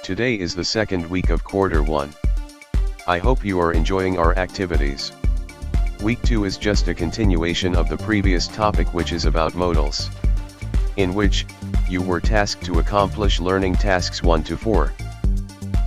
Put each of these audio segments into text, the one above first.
Today is the second week of quarter 1. I hope you are enjoying our activities. Week 2 is just a continuation of the previous topic, which is about modals, in which you were tasked to accomplish learning tasks 1 to 4.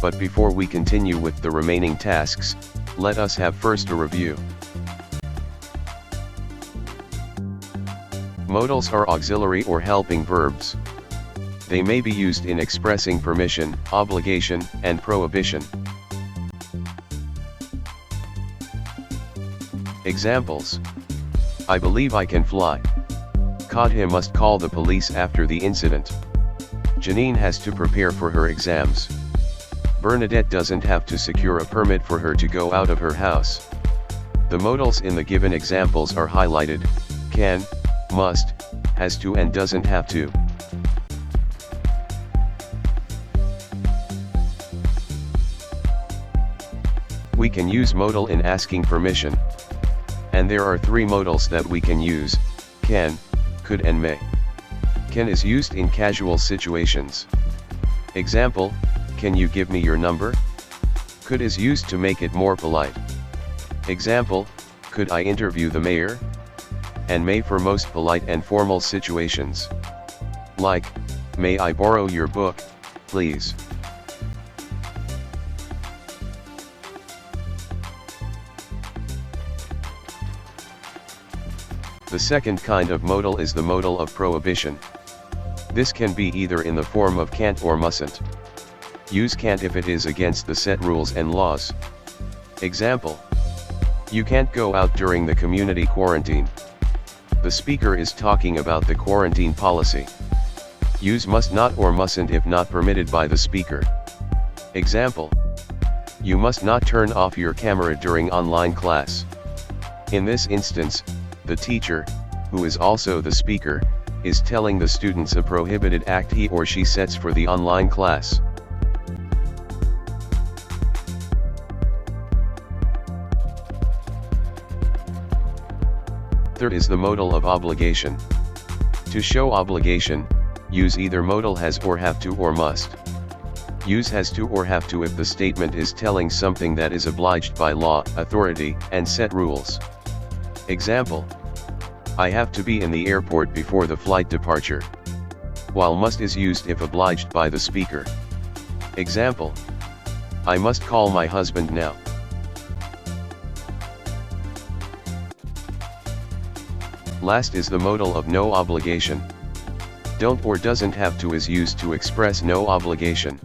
But before we continue with the remaining tasks, let us have first a review. Modals are auxiliary or helping verbs. They may be used in expressing permission, obligation, and prohibition. Examples: I believe I can fly. Kadha must call the police after the incident. Janine has to prepare for her exams. Bernadette doesn't have to secure a permit for her to go out of her house. The modals in the given examples are highlighted: can, must, has to, and doesn't have to. We can use modal in asking permission. And there are 3 modals that we can use: can, could, and may. Can is used in casual situations. Example: can you give me your number? Could is used to make it more polite. Example: could I interview the mayor? And may for most polite and formal situations. Like, may I borrow your book, please? The second kind of modal is the modal of prohibition. This can be either in the form of can't or mustn't. Use can't if it is against the set rules and laws. Example: you can't go out during the community quarantine. The speaker is talking about the quarantine policy. Use must not or mustn't if not permitted by the speaker. Example: you must not turn off your camera during online class. In this instance, the teacher, who is also the speaker, is telling the students a prohibited act he or she sets for the online class. Third is the modal of obligation. To show obligation, use either modal has or have to or must. Use has to or have to if the statement is telling something that is obliged by law, authority, and set rules. Example: I have to be in the airport before the flight departure. While must is used if obliged by the speaker. Example: I must call my husband now. Last is the modal of no obligation. Don't or doesn't have to is used to express no obligation.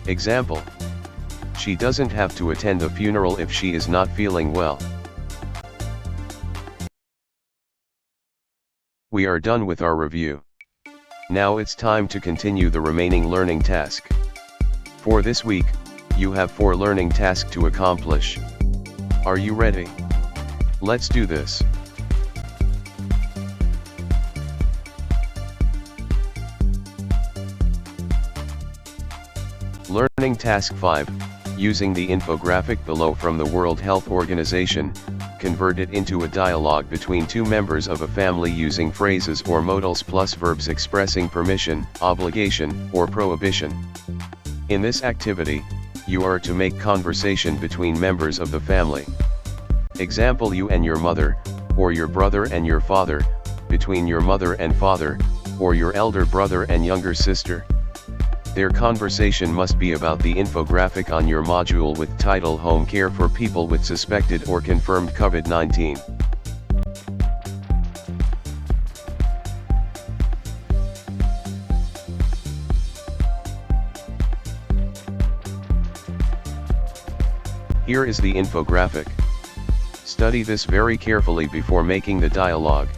Example: she doesn't have to attend the funeral if she is not feeling well. We are done with our review. Now it's time to continue the remaining learning task. For this week, you have 4 learning tasks to accomplish. Are you ready? Let's do this. Learning Task 5, using the infographic below from the World Health Organization, convert it into a dialogue between 2 members of a family using phrases or modals plus verbs expressing permission, obligation, or prohibition. In this activity, you are to make conversation between members of the family. Example: you and your mother, or your brother and your father, between your mother and father, or your elder brother and younger sister. Their conversation must be about the infographic on your module with title Home Care for People with Suspected or Confirmed COVID-19. Here is the infographic. Study this very carefully before making the dialogue.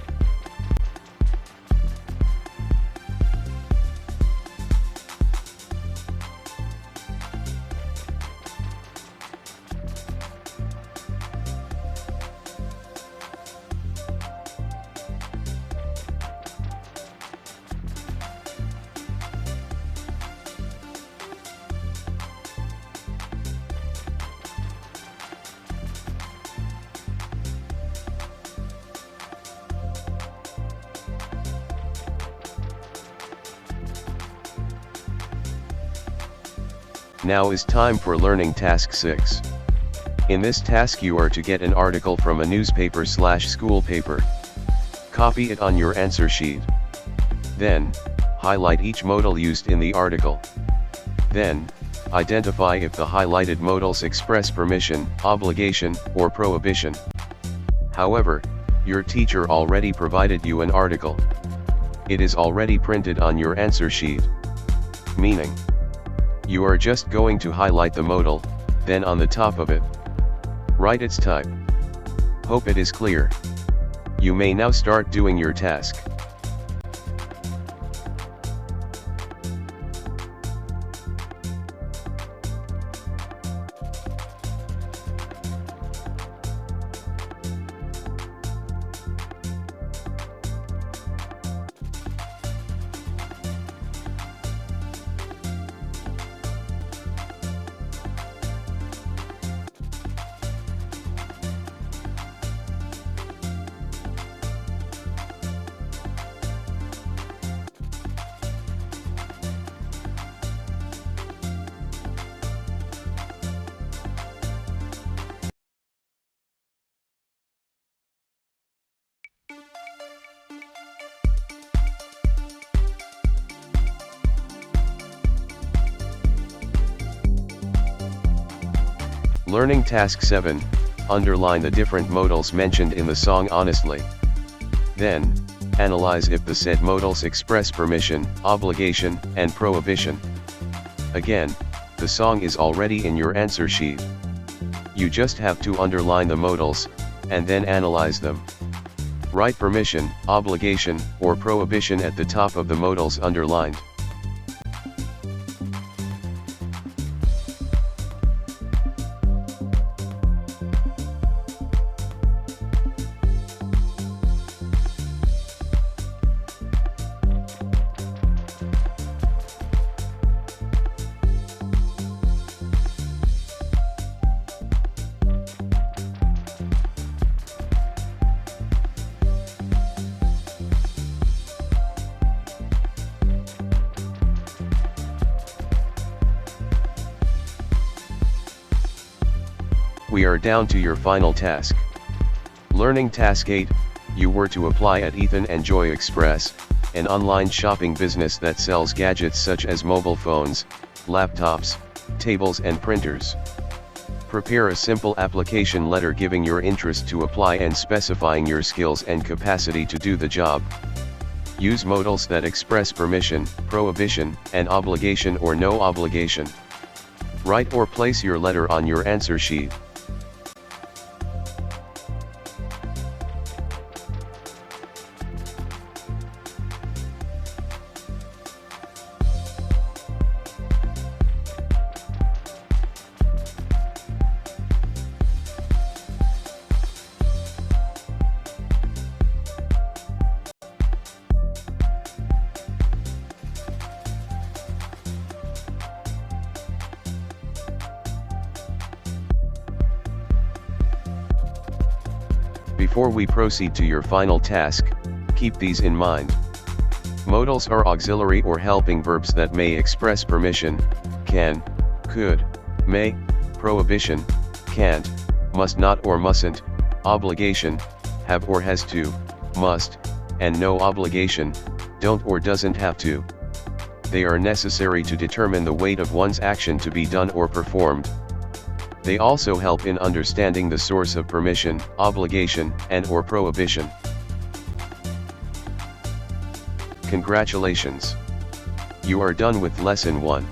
Now is time for learning task 6. In this task you are to get an article from a newspaper/school paper. Copy it on your answer sheet. Then, highlight each modal used in the article. Then, identify if the highlighted modals express permission, obligation, or prohibition. However, your teacher already provided you an article. It is already printed on your answer sheet. Meaning, you are just going to highlight the modal, then on the top of it, write its type. Hope it is clear. You may now start doing your task. Learning task 7, underline the different modals mentioned in the song honestly. Then, analyze if the said modals express permission, obligation, and prohibition. Again, the song is already in your answer sheet. You just have to underline the modals, and then analyze them. Write permission, obligation, or prohibition at the top of the modals underlined. We are down to your final task. Learning task 8, you were to apply at Ethan and Joy Express, an online shopping business that sells gadgets such as mobile phones, laptops, tables and printers. Prepare a simple application letter giving your interest to apply and specifying your skills and capacity to do the job. Use modals that express permission, prohibition, and obligation or no obligation. Write or place your letter on your answer sheet. Before we proceed to your final task, keep these in mind. Modals are auxiliary or helping verbs that may express permission, can, could, may, prohibition, can't, must not or mustn't, obligation, have or has to, must, and no obligation, don't or doesn't have to. They are necessary to determine the weight of one's action to be done or performed. They also help in understanding the source of permission, obligation, and/or prohibition. Congratulations! You are done with Lesson 1.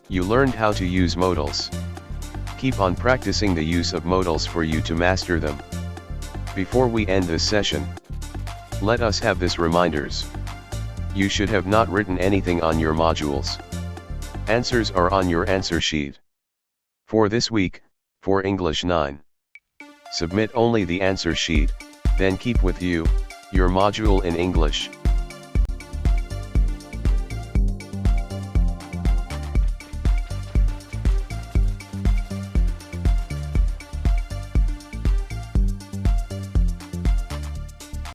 You learned how to use modals. Keep on practicing the use of modals for you to master them. Before we end this session, let us have this reminders. You should have not written anything on your modules. Answers are on your answer sheet. For this week, for English 9. Submit only the answer sheet, then keep with you, your module in English.